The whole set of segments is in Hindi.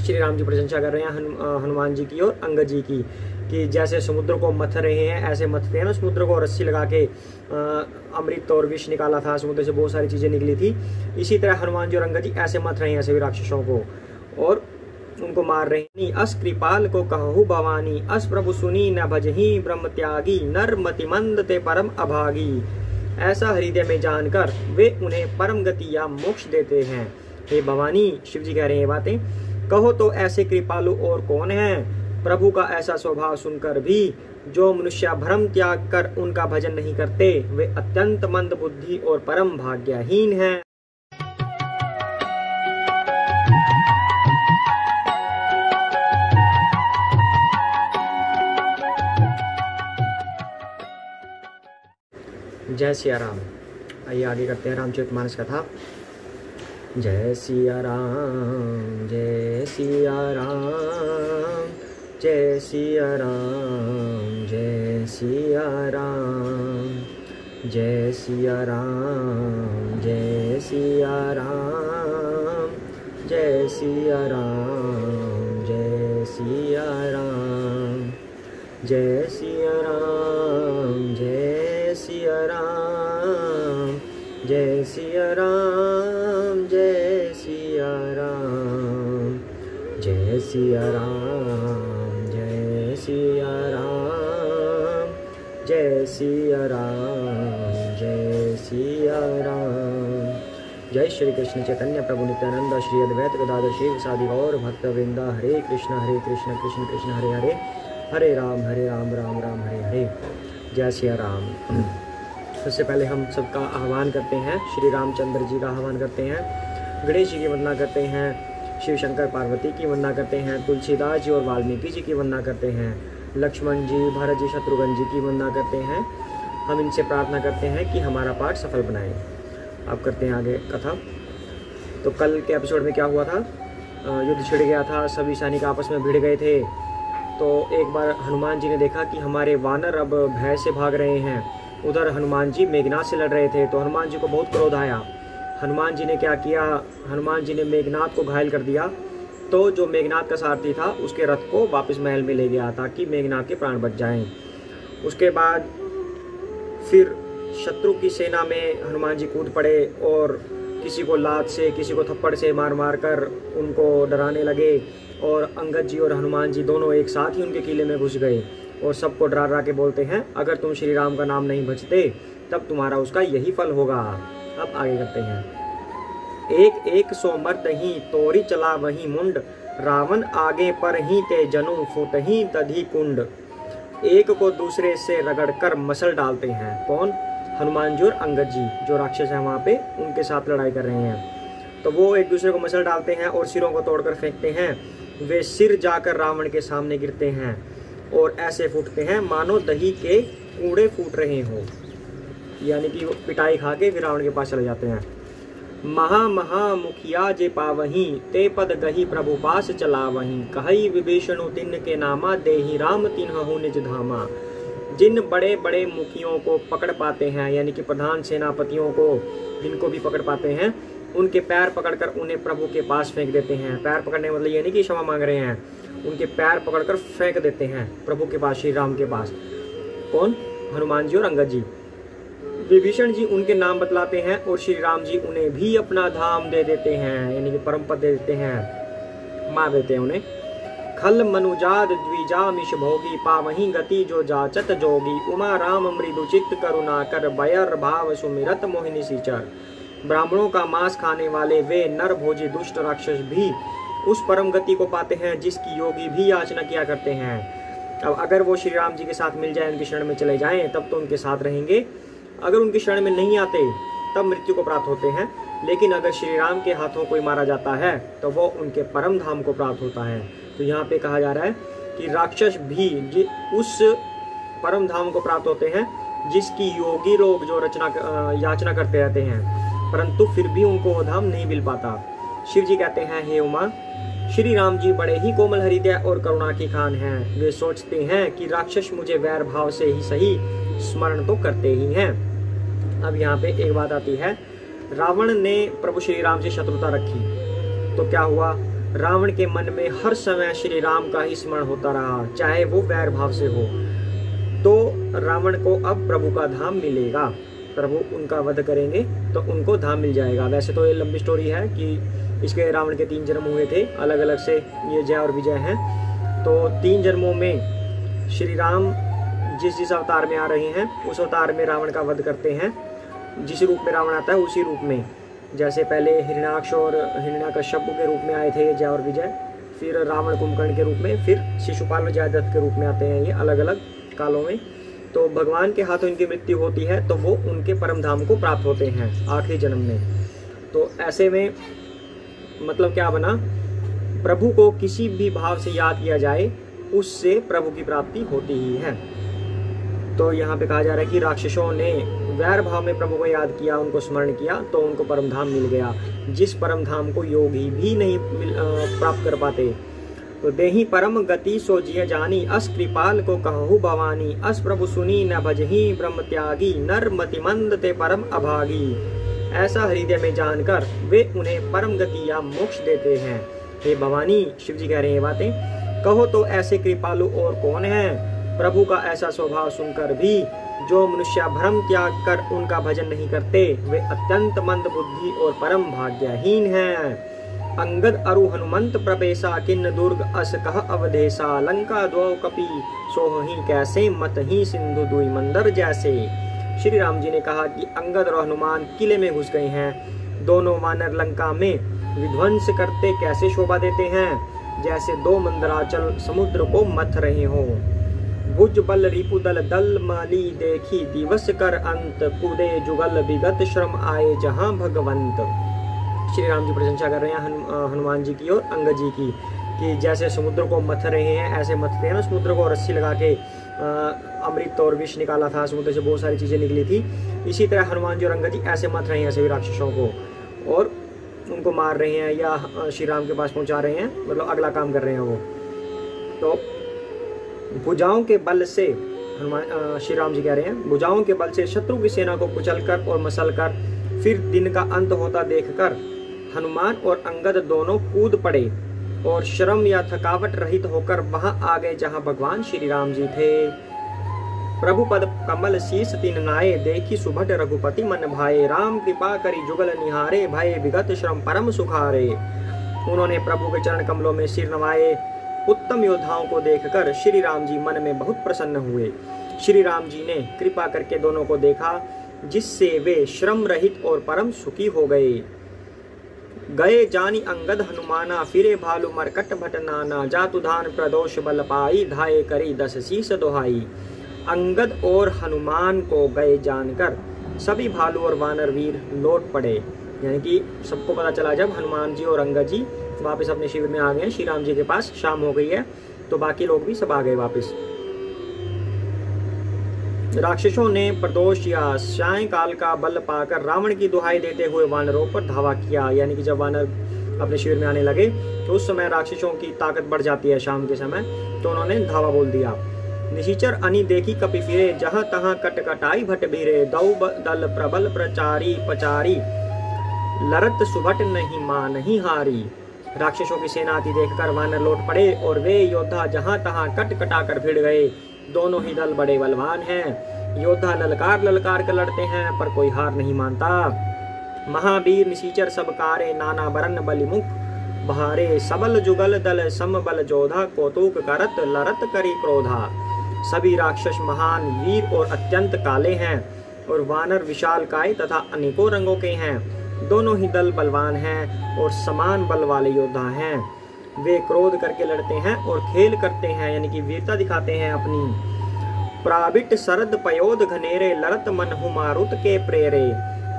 श्री राम जी प्रशंसा कर रहे हैं हनुमान जी की और अंगद जी की, कि जैसे समुद्र को मथ रहे हैं, ऐसे मथते हैं ना समुद्र को, रस्सी लगा के अमृत और विष निकाला था समुद्र से, बहुत सारी चीजें निकली थी। इसी तरह हनुमान जी और अंगद जी ऐसे मथ रहे हैं सभी राक्षसों को और उनको मार रहे हैं। अस कृपाल को कहु भवानी, अस प्रभु सुनी न भजही ब्रह्म त्यागी, नर मति मंद ते परम अभागी। ऐसा हृदय में जानकर वे उन्हें परम गति या मोक्ष देते हैं। हे भवानी, शिव जी कह रहे हैं बातें, कहो तो ऐसे कृपालु और कौन है। प्रभु का ऐसा स्वभाव सुनकर भी जो मनुष्य भ्रम त्याग कर उनका भजन नहीं करते, वे अत्यंत मंद बुद्धि और परम भाग्यहीन हैं। जय सिया राम। आइए आगे करते हैं रामचरितमानस कथा। जय सिया राम, जय सिया राम, जय सिया राम, जय सिया राम, जय सिया राम, जय सिया राम, जय सिया राम, जय सिया राम, जय सिया राम, जय सिया राम, जय सिया राम, जय सिया राम, जय सिया राम, जय सिया राम, जय सिया राम, जय सिया राम। जय श्री कृष्ण चैतन्य प्रभु नित्यानंद श्री अद्वैत गदाधर शिव सादि गौर भक्तवृंदा। हरे कृष्ण कृष्ण कृष्ण हरे हरे, हरे राम राम राम हरे हरे। जय सिया राम। सबसे पहले हम सबका आह्वान करते हैं, श्री रामचंद्र जी का आह्वान करते हैं, गणेश जी की वंदना करते हैं, शिव शंकर पार्वती की वंदना करते हैं, तुलसीदास जी और वाल्मीकि जी की वंदना करते हैं, लक्ष्मण जी, भरत जी, शत्रुघ्न जी की वंदना करते हैं। हम इनसे प्रार्थना करते हैं कि हमारा पाठ सफल बनाएं। अब करते हैं आगे कथा। तो कल के एपिसोड में क्या हुआ था, युद्ध छिड़ गया था, सभी सैनिक आपस में भिड़ गए थे। तो एक बार हनुमान जी ने देखा कि हमारे वानर अब भय से भाग रहे हैं। उधर हनुमान जी मेघनाथ से लड़ रहे थे, तो हनुमान जी को बहुत क्रोध आया। हनुमान जी ने क्या किया, हनुमान जी ने मेघनाथ को घायल कर दिया। तो जो मेघनाथ का सारथी था उसके रथ को वापस महल में ले गया ताकि मेघनाथ के प्राण बच जाएं। उसके बाद फिर शत्रु की सेना में हनुमान जी कूद पड़े और किसी को लात से, किसी को थप्पड़ से मार मार कर उनको डराने लगे। और अंगद जी और हनुमान जी दोनों एक साथ ही उनके किले में घुस गए और सबको डरा डरा के बोलते हैं, अगर तुम श्री राम का नाम नहीं भजते तब तुम्हारा उसका यही फल होगा। अब आगे करते हैं। एक एक सो मर्द ही तोरी चला वही मुंड, रावण आगे पर ही ते जनु फुट ही दधी कुंड। एक को दूसरे से रगड़ कर मसल डालते हैं। कौन? हनुमान जी और अंगद जी, जो राक्षस हैं वहाँ पे, उनके साथ लड़ाई कर रहे हैं। तो वो एक दूसरे को मसल डालते हैं और सिरों को तोड़कर फेंकते हैं। वे सिर जाकर रावण के सामने गिरते हैं और ऐसे फूटते हैं मानो दही के कूड़े फूट रहे हों, यानी कि वो पिटाई खा के फिर रावण के पास चले जाते हैं। महा महा मुखिया जे पावही, ते पद गही प्रभु पास चलावही, कहई विभीषण तिन के नामा, देहि राम तिन्हु निज धामा। जिन बड़े बड़े मुखियों को पकड़ पाते हैं, यानी कि प्रधान सेनापतियों को जिनको भी पकड़ पाते हैं, उनके पैर पकड़कर उन्हें प्रभु के पास फेंक देते हैं। पैर पकड़ने मतलब ये नहीं कि क्षमा मांग रहे हैं, उनके पैर पकड़कर फेंक देते हैं प्रभु के पास, श्री राम के पास। कौन? हनुमान जी और अंगद जी। विभीषण जी उनके नाम बतलाते हैं और श्री राम जी उन्हें भी अपना धाम दे देते हैं, यानी कि परम पद दे देते हैं, मार देते हैं उन्हें। खल मनुजाद द्विजामिष भोगी, पावही गति जो जाचत जोगी, उमा राम मृदु चित्त करुणा कर, बयर भाव सुमिरत मोहिनी सीचर। ब्राह्मणों का मांस खाने वाले वे नर भोजी दुष्ट राक्षस भी उस परम गति को पाते हैं जिसकी योगी भी याचना किया करते हैं। अब अगर वो श्री राम जी के साथ मिल जाए, उनकी शरण में चले जाएं, तब तो उनके साथ रहेंगे। अगर उनकी शरण में नहीं आते तब मृत्यु को प्राप्त होते हैं। लेकिन अगर श्री राम के हाथों कोई मारा जाता है तो वो उनके परम धाम को प्राप्त होता है। तो यहाँ पे कहा जा रहा है कि राक्षस भी उस परम धाम को प्राप्त होते हैं जिसकी योगी लोग जो याचना करते रहते हैं, परंतु फिर भी उनको वो धाम नहीं मिल पाता। शिव जी कहते हैं, हे उमा, श्री राम जी बड़े ही कोमल हृदय और करुणा की खान हैं। वे सोचते हैं कि राक्षस मुझे वैर भाव से ही सही स्मरण तो करते ही हैं। अब यहाँ पे एक बात आती है, रावण ने प्रभु श्री राम से शत्रुता रखी तो क्या हुआ? रावण के मन में हर समय श्री राम का ही स्मरण होता रहा, चाहे वो वैर भाव से हो। तो रावण को अब प्रभु का धाम मिलेगा, प्रभु उनका वध करेंगे तो उनको धाम मिल जाएगा। वैसे तो ये लंबी स्टोरी है कि इसके रावण के 3 जन्म हुए थे, अलग अलग से ये जय और विजय हैं। तो 3 जन्मों में श्री राम जिस जिस अवतार में आ रहे हैं उस अवतार में रावण का वध करते हैं। जिस रूप में रावण आता है उसी रूप में, जैसे पहले हिरण्याक्ष और हिरण्याकश्यप के रूप में आए थे जय और विजय, फिर रावण कुंभकर्ण के रूप में, फिर शिशुपाल और जयद्रथ के रूप में आते हैं ये अलग अलग कालों में। तो भगवान के हाथों इनकी मृत्यु होती है तो वो उनके परम धाम को प्राप्त होते हैं आखिरी जन्म में। तो ऐसे में मतलब क्या बना, प्रभु को किसी भी भाव से याद किया जाए उससे प्रभु की प्राप्ति होती ही है। तो यहाँ पे कहा जा रहा है कि राक्षसों ने वैर भाव में प्रभु को याद किया, उनको स्मरण किया तो उनको परम धाम मिल गया, जिस परम धाम को योगी भी नहीं प्राप्त कर पाते। तो देही परम गति सो जिय जानी, अस कृपाल को कहु भवानी, अस प्रभु सुनी न भजही ब्रह्म त्यागी, नर मति मंद ते परम अभागी। ऐसा हृदय में जानकर वे उन्हें परम गति या मोक्ष देते हैं। हे भवानी, शिव जी कह रहे हैं बातें, कहो तो ऐसे कृपालु और कौन है। प्रभु का ऐसा स्वभाव सुनकर भी जो मनुष्य भ्रम त्याग कर उनका भजन नहीं करते वे अत्यंत मंद बुद्धि और परम भाग्यहीन हैं। अंगद अरु हनुमंत प्रवेशा, किन्न दुर्ग अस कह अवधेशा, लंका द्वौ कपि सोहि कैसे, मत ही सिंधु दुई मंदर जैसे। श्री राम जी ने कहा कि अंगद और हनुमान किले में घुस गए हैं, दोनों वानर लंका में विध्वंस करते कैसे शोभा देते हैं, जैसे 2 मंदराचल समुद्र को मथ रहे हो। भुज बल रिपु दल दल माली, देखी दिवस कर अंत, कूदे जुगल विगत श्रम आए जहां भगवंत। श्री राम जी प्रशंसा कर रहे हैं हनुमान जी की और अंगद जी की, कि जैसे समुद्र को मथ रहे हैं, ऐसे मथते हैं ना समुद्र को, रस्सी लगा के अमृत और विष निकाला था समुद्र से, बहुत सारी चीजें निकली थी। इसी तरह हनुमान जी और अंगद जी ऐसे मथ रहे हैं सभी राक्षसों को और उनको मार रहे हैं या श्री राम के पास पहुंचा रहे हैं, मतलब अगला काम कर रहे हैं वो। तो भुजाओं के बल से हनुमान श्री राम जी कह रहे हैं, भुजाओं के बल से शत्रु की सेना को कुचलकर और मसलकर फिर दिन का अंत होता देखकर हनुमान और अंगद दोनों कूद पड़े और श्रम या थकावट रहित होकर वहां आ गए जहां भगवान श्री राम जी थे। प्रभु पद कमल शीस तीन नाये, देखी सुभट रघुपति मन भाए, राम कृपा करी जुगल निहारे, भय विगत श्रम परम सुखारे। उन्होंने प्रभु के चरण कमलों में सिर नवाए। उत्तम योद्धाओं को देखकर श्री राम जी मन में बहुत प्रसन्न हुए। श्री राम जी ने कृपा करके दोनों को देखा, जिससे वे श्रम रहित और परम सुखी हो गए। गए जानी अंगद हनुमाना, फिरे भालू मरकट भट नाना, जातु धान प्रदोष बल पाई, धाये करी 10 शीस दोहाई। अंगद और हनुमान को गए जानकर सभी भालू और वानर वीर लौट पड़े, यानी कि सबको पता चला जब हनुमान जी और अंगद जी वापस अपने शिविर में आ गए श्री राम जी के पास, शाम हो गई है तो बाकी लोग भी सब आ गए वापस। राक्षसों ने प्रदोष या सायंकाल का बल पाकर रावण की दुहाई देते हुए वानरों पर धावा किया, यानी कि जब वानर अपने शिविर में आने लगे तो उस समय राक्षसों की ताकत बढ़ जाती है शाम के समय, तो उन्होंने धावा बोल दिया। निशिचर अनी देखी कपि फिरे, जहां तहां कट कटाई भट भीरे, दौ दल प्रबल प्रचारी पचारी, लरत सुभट नहीं मां नहीं हारी। राक्षसों की सेना आती देखकर वानर लौट पड़े और वे योद्धा जहां तहां कट कटा कर भिड़ गए। दोनों ही दल बड़े बलवान हैं, योद्धा ललकार ललकार कर लड़ते हैं पर कोई हार नहीं मानता। महावीर निशिचर सब कारे, नाना बरन बलिमुख बहारे, सबल जुगल दल सम बल जोधा, कौतुक करत लरत करी क्रोधा। सभी राक्षस महान वीर और अत्यंत काले हैं और वानर विशाल काय तथा अनेकों रंगों के हैं। दोनों ही दल बलवान हैं और समान बल वाले योद्धा हैं। वे क्रोध करके लड़ते हैं और खेल करते हैं, यानी कि वीरता दिखाते हैं अपनी। प्राबिट सरद पयोध घनेरे, लड़त मन हुमारुत के प्रेरे,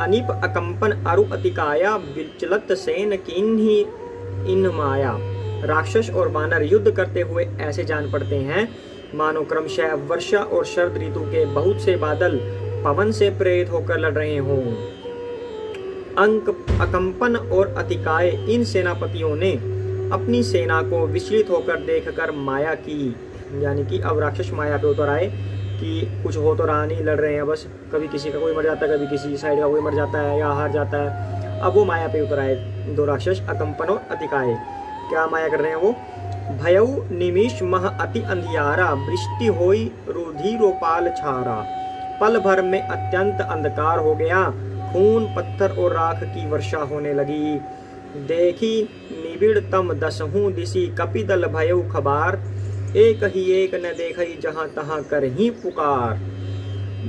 अनिप अकंपन अरु अतिकाया, विचलत सेन किन्ही इन माया। राक्षस और वानर युद्ध करते हुए ऐसे जान पड़ते हैं मानो क्रमशः वर्षा और शरद ऋतु के बहुत से बादल पवन से प्रेरित होकर लड़ रहे हों। अंक अकंपन और अतिकाय इन सेनापतियों ने अपनी सेना को विचलित होकर देखकर माया की, यानी कि अब राक्षस माया पे उतर आए कि कुछ हो तो रहा नहीं, लड़ रहे हैं बस, कभी किसी का कोई मर जाता है, कभी किसी साइड का कोई मर जाता है या हार जाता है। अब वो माया पे उतर आए दो राक्षस, अकंपन और अतिकाय। क्या माया कर रहे हैं वो? भयउ निमिष मह अति अंधियारा, वृष्टि होई रुधिरोपाल छारा। पल भर में अत्यंत अंधकार हो गया, खून पत्थर और राख की वर्षा होने लगी। देखी निबिड़ तम दसहूं दिसी, कपिदल भयउ खबार। एक ही एक न देखई, जहां तहां कर ही पुकार।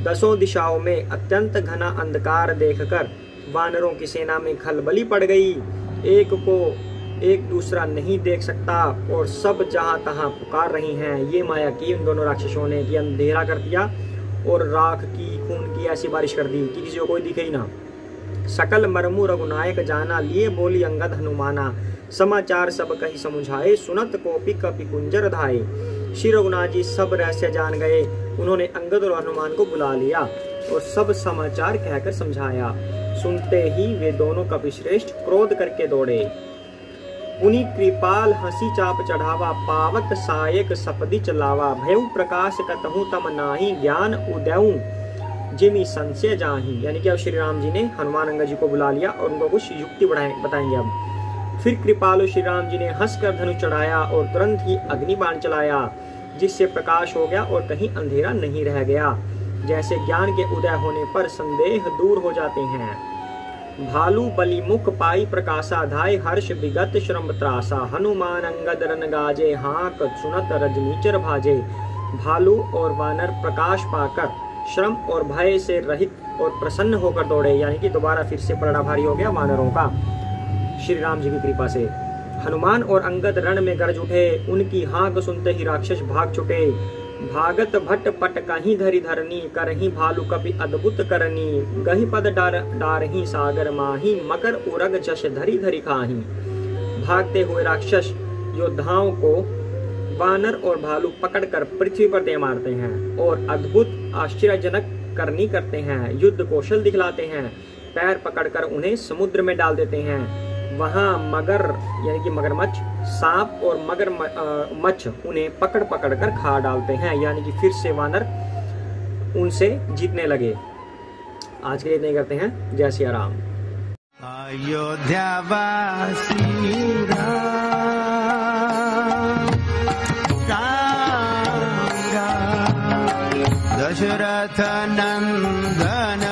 दसों दिशाओं में अत्यंत घना अंधकार देखकर वानरों की सेना में खलबली पड़ गई। एक को एक दूसरा नहीं देख सकता और सब जहां तहां पुकार रही हैं। ये माया की उन दोनों राक्षसों ने कि अंधेरा कर दिया और राख की, खून की ऐसी बारिश कर दी कि किसी को कोई दिखे ही ना। सकल मरमु रघुनायक जाना, लिए बोली अंगद हनुमाना। समाचार सब कही समुझाए, सुनत कोपी कपि कुंजर धाये। श्री रघुनाथ जी सब रहस्य जान गए। उन्होंने अंगद और हनुमान को बुला लिया और सब समाचार कहकर समझाया। सुनते ही वे दोनों कपिश्रेष्ठ क्रोध करके दौड़े। उन्हीं कृपाल हंसी चाप चढ़ावा, पावक सायक सपदी चलावा। भयउ प्रकाश कतहु तम नाही, ज्ञान उदयउ जिमि संशय जाहि। यानी कि अब श्री राम जी ने हनुमान अंगद जी को बुला लिया और उनको कुछ युक्ति बताएंगे अब। फिर कृपालु श्री राम जी ने हंसकर धनुष चढ़ाया और तुरंत ही अग्नि बाण चलाया, जिससे प्रकाश हो गया और कहीं अंधेरा नहीं रह गया। जैसे ज्ञान के उदय होने पर संदेह दूर हो जाते हैं। भालू बलि मुख पाई प्रकाशा, धाय हर्ष विगत श्रम त्रासा। हनुमान अंगद रन गाजे, हाक सुनत रजनीचर भाजे। भालू और वानर प्रकाश पाकर श्रम और भय से रहित और प्रसन्न होकर दौड़े। यानी कि दोबारा फिर से पलड़ा भारी हो गया वानरों का श्री राम जी की कृपा से। हनुमान और अंगद रण में गरज उठे, उनकी हाँक सुनते ही राक्षस भाग छुटे। भागत भट्ट पट कहीं धरी धरनी, करही भालू कपि अद्भुत करनी। गही पद डारही सागर माही, मकर उरग जश धरी धरी खाही। भागते हुए राक्षस योद्धाओं को वानर और भालू पकड़कर पृथ्वी पर दे मारते हैं और अद्भुत आश्चर्यजनक करनी करते हैं। युद्ध कौशल दिखलाते हैं। पैर पकड़कर उन्हें समुद्र में डाल देते हैं। वहां मगर यानी कि मगरमच्छ, सांप और मगरमच्छ उन्हें पकड़ पकड़ कर खा डालते हैं। यानी कि फिर से वानर उनसे जीतने लगे। आज के लिए इतने करते हैं। जय सिया राम। अयोध्या वासी दशरथ नंदन